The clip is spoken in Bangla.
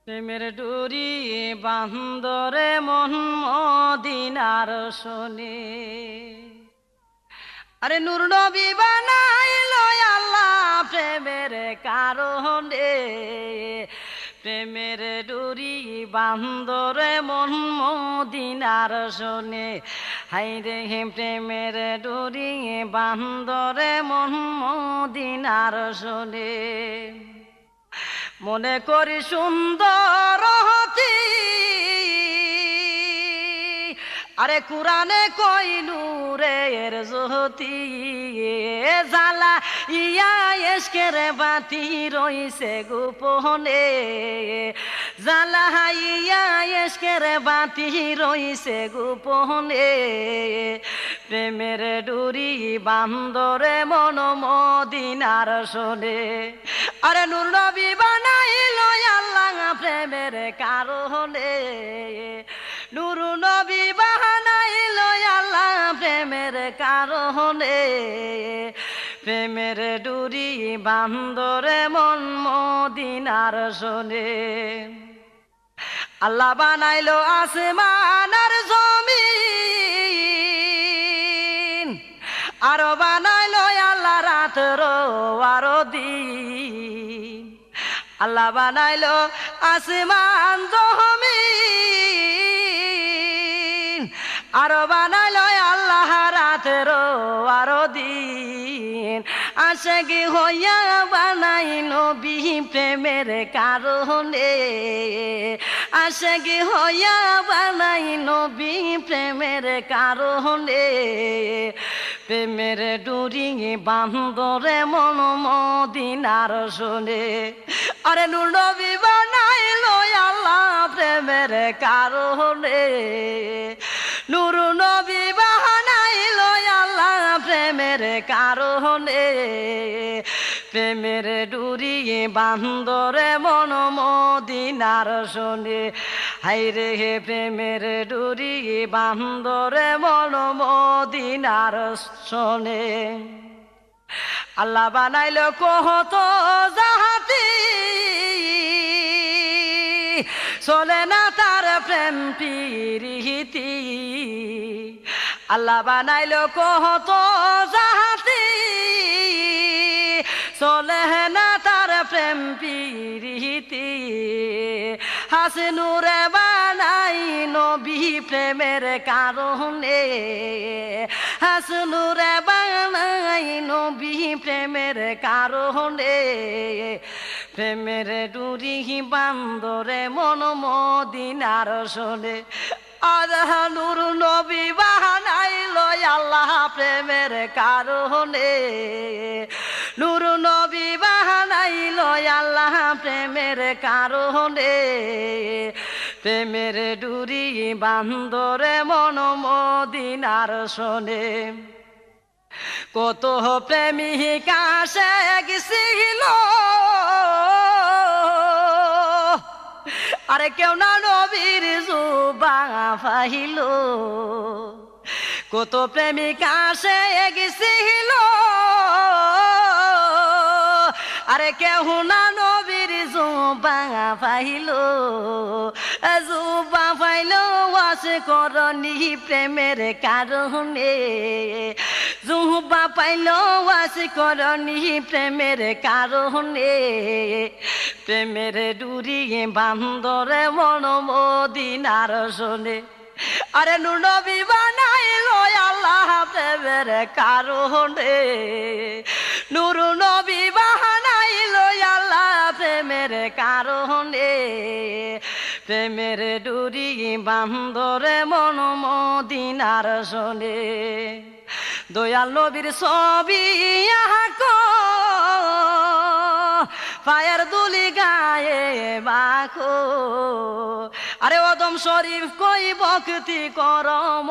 প্রেমের ডুরি বান্দরে মন মদিনার শোনে। আরে নূর নবী বানাইলো আল্লাহ প্রেমের কারণে। প্রেমের ডুরি বান্দরে মন মদিনার শোনে। হাইরে প্রেমের ডুরি বান্দরে মন মদিনার শোনে। মনে করি সুন্দর হতি আরে কুরানে কই নূরের জ্যোতি। জালা ইয়া এসকের বাতি রইছে গোপনে। জালা ইয়া এসকের বাতি রইছে গোপনে। প্রেমের ডুরি বান্দরে মন মদিনার শোনে। আরে নূর নবী বানাইলো আল্লাহ প্রেমের কারণে। নূর নবী বানাইলো আল্লাহ প্রেমের কারণে। প্রেমের ডুরি বান্দরে মন মদিনার শোনে। আল্লাহ বানাইলো আসমান আর জমিন, আরো বানাইলো আল্লাহ রাত আরো দিন। আল্লাহ বানাইলো আসমান জমিন, আরো বানাইলো আল্লাহ রাত আরো দিন। আশাকি হইয়া বানাই নবী প্রেমের কারণে। আশাকি হইয়া বানাই নবী প্রেমের কারণে। প্রেমের ডুরি বান্দরে মন মদিনার শোনে। আরে নূর নবী বানাইলো আল্লাহ প্রেমের কারণে। নূর নবী বানাইলো আল্লাহ প্রেমের কারণে। প্রেমের ডুরি বান্দরে মন মদিনার শোনে। হাইরে হে প্রেমের ডুরি বান্দরে মন মদিনার শোনে। আল্লাহ বানাইলো কত জাহাতি, চলে না তার প্রেম প্রীতি। আল্লাহ বানাইলো কত জাহাতি, চলে না তার প্রেম প্রীতি। হাসনুরে বানাই নবী প্রেমের কারণে। হাসনুরে বানাই নবী প্রেমের কারণে। প্রেমের ডুরি বান্দরে মন মদিনার শোনে। আল্লাহ নূর নবী বানাইলো আল্লাহ প্রেমের কারণে। নূর নবী বানাইলো আল্লাহ প্রেমের কারণে। প্রেমের ডুরি বান্দরে মন মদিনার শোনে। কত প্রেমিকা সে গেছিল, আরে কেউ না নবীর জুবা পাইল। কত প্রেমিকা সে গেছিল, আরে কেউ না নবীর জুবা পাইল। জুবা পাইল ওয়াস করনি প্রেমের কারণে। জুবা পাইল ওয়াস করনি প্রেমের কারণে। প্রেমের ডুরি বান্দরে মন মদিনার শোনে। আরে নূর নবী বানাইলো আল্লাহ প্রেমের কারণে। নূর নবী বানাইলো আল্লাহ প্রেমের কারণে। প্রেমের ডুরি বান্দরে মন মদিনার শোনে। দয়াল নবীর ছবি আঁকো, পায়ের দুলি গায়ে মাখো। আরে ওদম শরীফ কই ভক্তি করম।